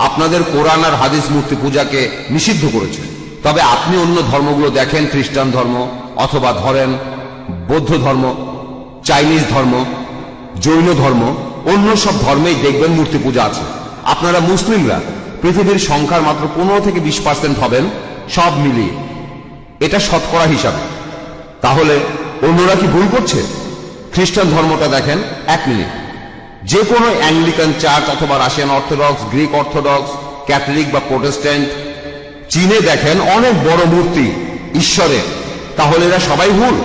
আপনাদের কোরআন আর হাদিস মূর্তি পূজাকে নিষিদ্ধ করেছে। তবে আপনি অন্য ধর্মগুলো দেখেন, খ্রিস্টান ধর্ম অথবা ধরেন বৌদ্ধ ধর্ম, চাইনিজ ধর্ম, জৈন ধর্ম, অন্য সব ধর্মেই দেখবেন মূর্তি পূজা আছে। আপনারা মুসলিমরা পৃথিবীর সংখ্যার মাত্র 15 থেকে 20% হবেন সব মিলিয়ে, এটা শতকরা হিসাবে। তাহলে অন্যরা কি ভুল করছে? খ্রিস্টান ধর্মটা দেখেন 1 মিনিট, যে কোনো অ্যাংলিকান চার্চ অথবা Russian orthodox, Greek orthodox, Catholic বা প্রোটেস্ট্যান্ট, চীনে দেখেন অনেক বড় মূর্তি ঈশ্বরের। তাহলে এরা সবাই ভুল?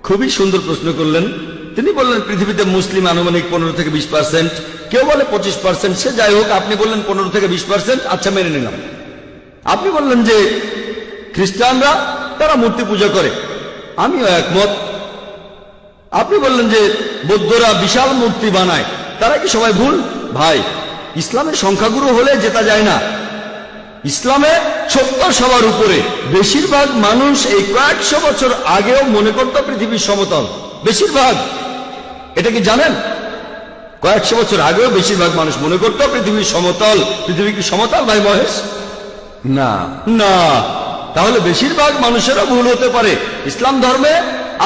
খুবই সুন্দর প্রশ্ন করলেন। তিনি বললেন পৃথিবীতে মুসলিম আনুমানিক 15 থেকে 20%, কেউ বলে 25%, সে যাই হোক, আপনি বললেন 15 থেকে 20%, আচ্ছা মেনে নিলাম। আপনি বললেন যে খ্রিস্টানরা তারা মূর্তি পূজা করে, আমিও একমত। আপনি বললেন যে বৌদ্ধরা বিশাল মূর্তি বানায়, তারা কি সবাই ভুল? ভাই, ইসলামের সংখ্যাগুরু হলে জেতা যায় না। ইসলামে সত্য সবার উপরে। বেশিরভাগ মানুষ এই কয়েকশো বছর আগেও মনে করত পৃথিবীর সমতল, বেশিরভাগ। এটা কি জানেন? কয়েকশো বছর আগেও বেশিরভাগ মানুষ মনে করত পৃথিবীর সমতল। পৃথিবী কি সমতল ভাই মহেশ? না না। তাহলে বেশিরভাগ মানুষেরও ভুল হতে পারে। ইসলাম ধর্মে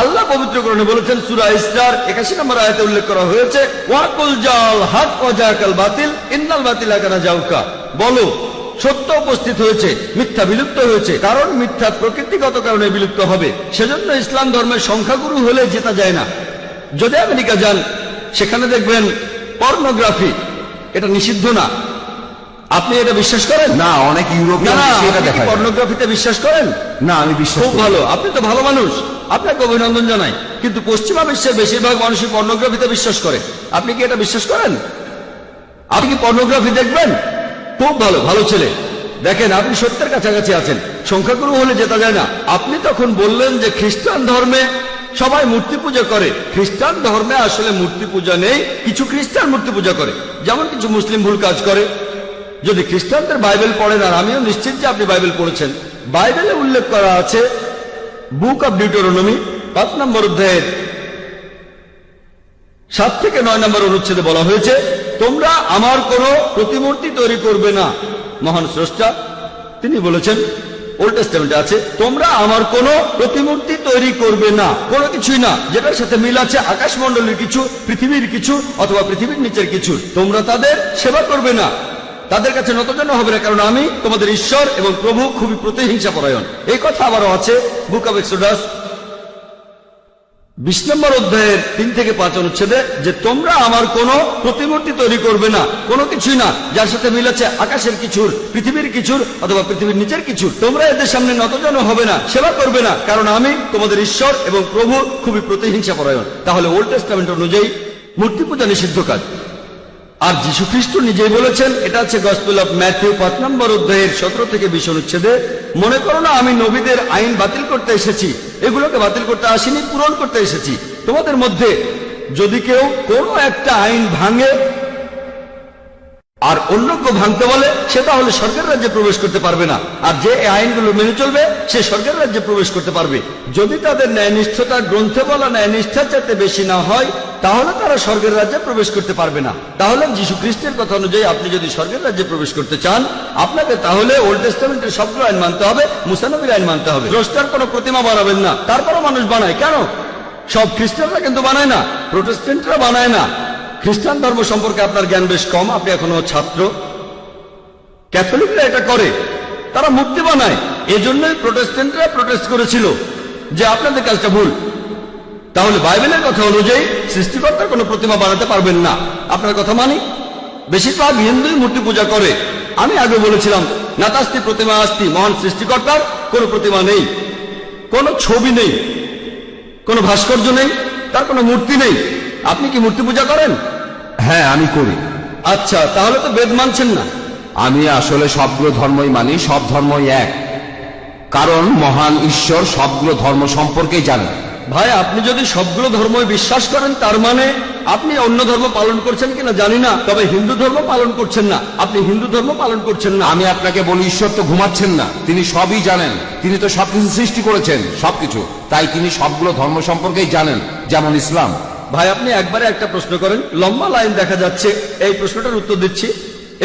আল্লাহ পবিত্র কোরআনে বলেছেন, সূরা ইসরার 81 নম্বর আয়াতে উল্লেখ করা হয়েছে, ওয়াকুল জাল হক ওয়া জাকাল বাতিল ইন্নাল বাতিলা কানা জাউকা। বলো, সত্য উপস্থিত হয়েছে, মিথ্যা বিলুপ্ত হয়েছে, কারণ মিথ্যা প্রকৃতিগত কারণে বিলুপ্ত হবে। সেজন্য ইসলাম ধর্মের সংখ্যাগুরু হলে জেতা যায় না। যদি আমেরিকা যান, সেখানে দেখবেন পর্নোগ্রাফি, এটা নিষিদ্ধ না। আপনি এটা বিশ্বাস করেন? না, অনেক ইউরোপিয়ান এটা দেখায়। পর্নোগ্রাফিতে বিশ্বাস করেন? না, আমি বিশ্বাস খুব ভালো, আপনি তো ভালো মানুষ, আপনাকে অভিনন্দন জানাই। কিন্তু পশ্চিমা বিশ্বের বেশিরভাগ মানুষই পর্নোগ্রাফিতে বিশ্বাস করে। আপনি কি এটা বিশ্বাস করেন? আপনি কি পর্নোগ্রাফি দেখবেন? খুব ভালো, ভালো ছেলে। দেখেন, আপনি সত্যের কাছাকাছি আছেন। সংখ্যাগুরু হলে জেতা যায় না। আপনি তখন বললেন যে খ্রিস্টান ধর্মে সবাই মূর্তি পূজা করে। খ্রিস্টান ধর্মে আসলে মূর্তি পূজা নেই, কিছু খ্রিস্টান মূর্তি পূজা করে, যেমন কিছু মুসলিম ভুল কাজ করে। যদি খ্রিস্টানদের বাইবেল পড়েন, আর আমিও নিশ্চিত যে আপনি বাইবেল পড়েছেন, বাইবেলে উল্লেখ করা আছে, বুক অব ডিউটেরোনমি 5 নম্বর অধ্যায়ের 7 থেকে 9 নম্বর অনুচ্ছেদে বলা হয়েছে, তোমরা আমার কোনো প্রতিমূর্তি তৈরি করবে না। মহান স্রষ্টা তিনি বলেছেন, ওল্ড টেস্টামেন্টে আছে, তোমরা আমার কোনো প্রতিমূর্তি তৈরি করবে না, কোনো কিছুই না যেটার সাথে মিল আছে আকাশমণ্ডলের কিছু, পৃথিবীর কিছু, অথবা পৃথিবীর নিচের কিছু। তোমরা তাদের সেবা করবে না, তাদের কাছে নতজানু হবে না, কারণ আমি তোমাদের ঈশ্বর এবং প্রভু খুবই প্রতিহিংসা পরায়ণ। এই কথা আবারও আছে বুক অব এক্সোডাস 20 নম্বর অধ্যায়ের 3 থেকে 5 অনুচ্ছেদে, যে তোমরা আমার কোনো প্রতিমূর্তি তৈরি করবে না, কোনো কিছুই না যার সাথে মিল আছে আকাশের কিছুর, পৃথিবীর কিছুর, অথবা পৃথিবীর নিচের কিছুর। তোমরা এদের সামনে নতজানু হবে না, সেবা করবে না, কারণ আমি তোমাদের ঈশ্বর এবং প্রভু খুবই প্রতিহিংসা পরায়ণ। তাহলে ওল্ড টেস্টামেন্ট অনুযায়ী মূর্তি পূজা নিষিদ্ধ কাজ। আর যীশু খ্রিস্ট নিজেই বলেছেন, এটা আছে গসপেল অফ ম্যাথিউ 5 নম্বর অধ্যায়ের 17 থেকে 20 অনুচ্ছেদে, মনে করো না আমি নবীদের আইন বাতিল করতে এসেছি, এগুলোকে বাতিল করতে আসিনি, পূরণ করতে এসেছি। তোমাদের মধ্যে যদি কেউ কোনো একটা আইন ভাঙে আর অন্য কেউ ভাঙতে বলে, সে তাহলে স্বর্গের রাজ্যে প্রবেশ করতে পারবে না। আর যে এই আইনগুলো মেনে চলবে, সে স্বর্গের রাজ্যে প্রবেশ করতে পারবে। যদি তাদের ন্যায়নিষ্ঠতা গ্রন্থে বলা ন্যায়নিষ্ঠার চাইতে বেশি না হয়, তাহলে তারা স্বর্গের রাজ্যে প্রবেশ করতে পারবে না। তাহলে যীশু খ্রিস্টের কথা অনুযায়ী আপনি যদি স্বর্গের রাজ্যে প্রবেশ করতে চান, আপনাকে তাহলে ওল্ড টেস্টামেন্টের সবগুলো আইন মানতে হবে, মুসা নবীর আইন মানতে হবে। স্রষ্টার কোনো প্রতিমা বানাবেন না। তারপরও মানুষ বানায়, কেন? সব খ্রিস্টানরা কিন্তু বানায় না, প্রোটেস্ট্যান্টরা বানায় না। খ্রিস্টান ধর্ম সম্পর্কে আপনার জ্ঞান বেশ কম, আপনি এখনো ছাত্র। ক্যাথলিকরা এটা করে, তারা মূর্তি বানায়। এজন্যই প্রোটেস্ট্যান্টরা প্রোটেস্ট করেছিল যে আপনাদের কাজটা ভুল। তাহলে বাইবেলের কথা অনুযায়ী সৃষ্টিকর্তার কোনো প্রতিমা বানাতে পারবেন না। আপনার কথা মানি। বেশিরভাগ হিন্দুই মূর্তি পূজা করে। আমি আগে বলেছিলাম, নাতাস্তি প্রতিমা আস্তি, মহান সৃষ্টিকর্তার কোনো প্রতিমা নেই, কোনো ছবি নেই, কোনো ভাস্কর্য নেই, তার কোনো মূর্তি নেই। আপনি কি মূর্তি পূজা করেন? হ্যাঁ, আমি করি। আচ্ছা, তাহলে তো বেদ মানছেন না। আমি আসলে সবগুলো ধর্মই মানি, সব ধর্মই এক, কারণ মহান ঈশ্বর সবগুলো ধর্ম সম্পর্কেই জানেন। ভাই, আপনি যদি সবগুলো ধর্মই বিশ্বাস করেন, তার মানে আপনি অন্য ধর্ম পালন করছেন কিনা জানি না, তবে হিন্দু ধর্ম পালন করছেন না। আপনি হিন্দু ধর্ম পালন করছেন না। আমি আপনাকে বলি, ঈশ্বর তো ঘুমাচ্ছেন না, তিনি সবই জানেন। তিনি তো সবকিছু সৃষ্টি করেছেন, সবকিছু। তাই তিনি সবগুলো ধর্ম সম্পর্কেই জানেন, যেমন ইসলাম। ভাই, আপনি একবারে একটা প্রশ্ন করেন, লম্বা লাইন দেখা যাচ্ছে। এই প্রশ্নটার উত্তর দিচ্ছি।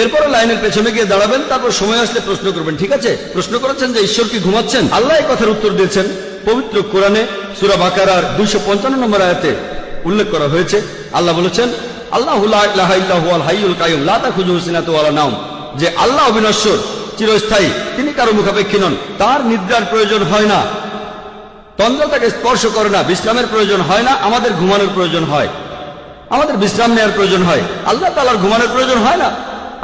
এরপরে লাইনের পেছনে গিয়ে দাঁড়াবেন, তারপর সময় আসলে প্রশ্ন করবেন। ঠিক আছে? প্রশ্ন করেছেন যে ঈশ্বর কি ঘুমাচ্ছেন? আল্লাহ এই কথার উত্তর দিয়েছেন পবিত্র কোরআনে সূরা বাকারার 255 নম্বর আয়াতে উল্লেখ করা হয়েছে। আল্লাহ বলেছেন, আল্লাহু লা ইলাহা ইল্লা হুয়াল হাইয়ুল কাইয়ুম লা তাখুযুহু সিনাতুন ওয়ালা নাওম, যে আল্লাহ অবিনশ্বর, চিরস্থায়ী, তিনি কারো মুখাপেক্ষী নন, তার নিদ্রার প্রয়োজন হয় না, তন্দ্রা তাকে স্পর্শ করে না, বিশ্রামের প্রয়োজন হয় না। আমাদের ঘুমানোর প্রয়োজন হয়, আমাদের বিশ্রাম নেওয়ার প্রয়োজন হয়, আল্লাহ তাআলার ঘুমানোর প্রয়োজন হয় না।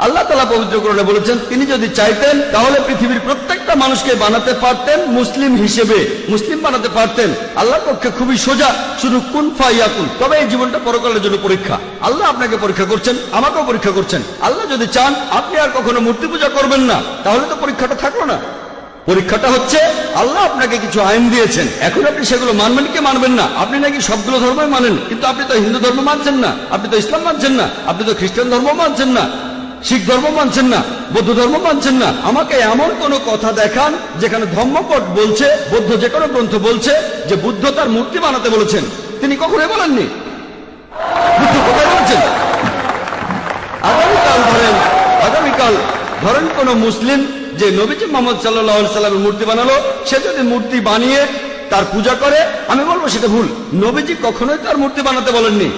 আল্লাহ তাআলা পবিত্র কোরআনে বলেছেন, তিনি যদি চাইতেন তাহলে পৃথিবীর প্রত্যেকটা মানুষকে বানাতে পারতেন মুসলিম হিসেবে, মুসলিম বানাতে পারতেন। আল্লাহর পক্ষে খুবই সোজা, শুধু কুন ফায়াকুন। তবে এই জীবনটা পরকালের জন্য পরীক্ষা। আল্লাহ আপনাকে পরীক্ষা করছেন, আমাকেও পরীক্ষা করছেন। আল্লাহ যদি চান আপনি আর কখনো মূর্তি পূজা করবেন না, তাহলে তো পরীক্ষাটা থাকলো না। পরীক্ষাটা হচ্ছে আল্লাহ আপনাকে কিছু আইন দিয়েছেন, এখন আপনি সেগুলো মানবেন কি মানবেন না। আপনি নাকি সবগুলো ধর্মই মানেন, কিন্তু আপনি তো হিন্দু ধর্ম মানছেন না, আপনি তো ইসলাম মানছেন না, আপনি তো খ্রিস্টান ধর্ম মানছেন না, শিখ ধর্ম মানছেন না, বৌদ্ধ ধর্ম মানছেন না। আমাকে এমন কোন কথা দেখান যেখানে ধর্মপট বলছে, বৌদ্ধ যে কোনো গ্রন্থ বলছে যে বুদ্ধ তার মূর্তি বানাতে বলেছেন। তিনি কখনোই বলেননি। বুদ্ধ কোথায় বলেছেন? আগামীকাল ধরেন কোন মুসলিম যে নবীজি মুহাম্মদ সাল্লাল্লাহু আলাইহি সাল্লামের মূর্তি বানালো, সে যদি মূর্তি বানিয়ে তার পূজা করে, আমি বলবো সেটা ভুল। নবীজি কখনোই তার মূর্তি বানাতে বলেননি।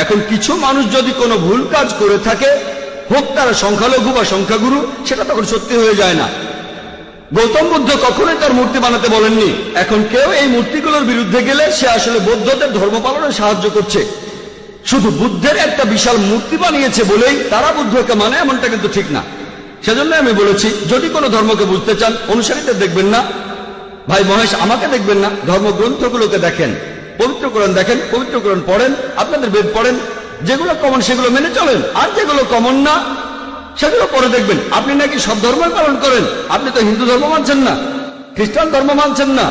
এখন কিছু মানুষ যদি কোনো ভুল কাজ করে থাকে, হোক তারা সংখ্যালঘু বা সংখ্যাগুরু, সেটা তখন সত্যি হয়ে যায় না। গৌতম বুদ্ধ কখনোই তার মূর্তি বানাতে বলেননি। এখন কেউ এই মূর্তিগুলোর বিরুদ্ধে গেলে সে আসলে বৌদ্ধদের ধর্ম পালনে সাহায্য করছে। শুধু বুদ্ধের একটা বিশাল মূর্তি বানিয়েছে বলেই তারা বুদ্ধকে মানে, এমনটা কিন্তু ঠিক না। সেজন্য আমি বলেছি, যদি কোনো ধর্মকে বুঝতে চান, অনুসারীদের দেখবেন না, ভাই মহেশ আমাকে দেখবেন না, ধর্মগ্রন্থগুলোকে দেখেন, পবিত্র কোরআন দেখেন, পবিত্র কোরআন পড়েন, আপনাদের বেদ পড়েন, যেগুলো কমন সেগুলো মেনে চলেন, আর যেগুলো কমন না সেগুলো পরে দেখবেন। আপনি নাকি সব ধর্মই পালন করেন, আপনি তো হিন্দু ধর্ম মানছেন না, খ্রিস্টান ধর্ম মানছেন না,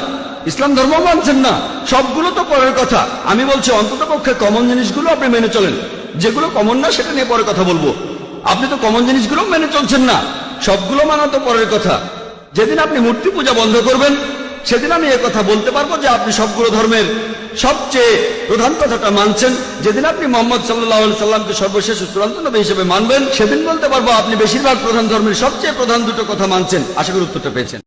ইসলাম ধর্ম মানছেন না, সবগুলো তো পরের কথা। আমি বলছি অন্তত পক্ষে কমন জিনিসগুলো আপনি মেনে চলেন, যেগুলো কমন না সেটা নিয়ে পরে কথা বলবো। আপনি তো কমন জিনিসগুলো মেনে চলছেন না, সবগুলো মানা তো পরের কথা। যেদিন আপনি মূর্তি পূজা বন্ধ করবেন, সেদিন আমি কথা বলতে পারবো যে আপনি সবগুলো ধর্মের সবচেয়ে প্রধান কথাটা মানছেন। যেদিন আপনি মুহাম্মদ সাল্লাল্লাহু আলাইহি সাল্লামকে সর্বশেষ চূড়ান্ত নবী হিসেবে মানবেন, সেদিন বলতে পারবো আপনি বেশিরভাগ প্রধান ধর্মের সবচেয়ে প্রধান দুটো কথা মানছেন। আশা করি উত্তরটা পেয়েছেন।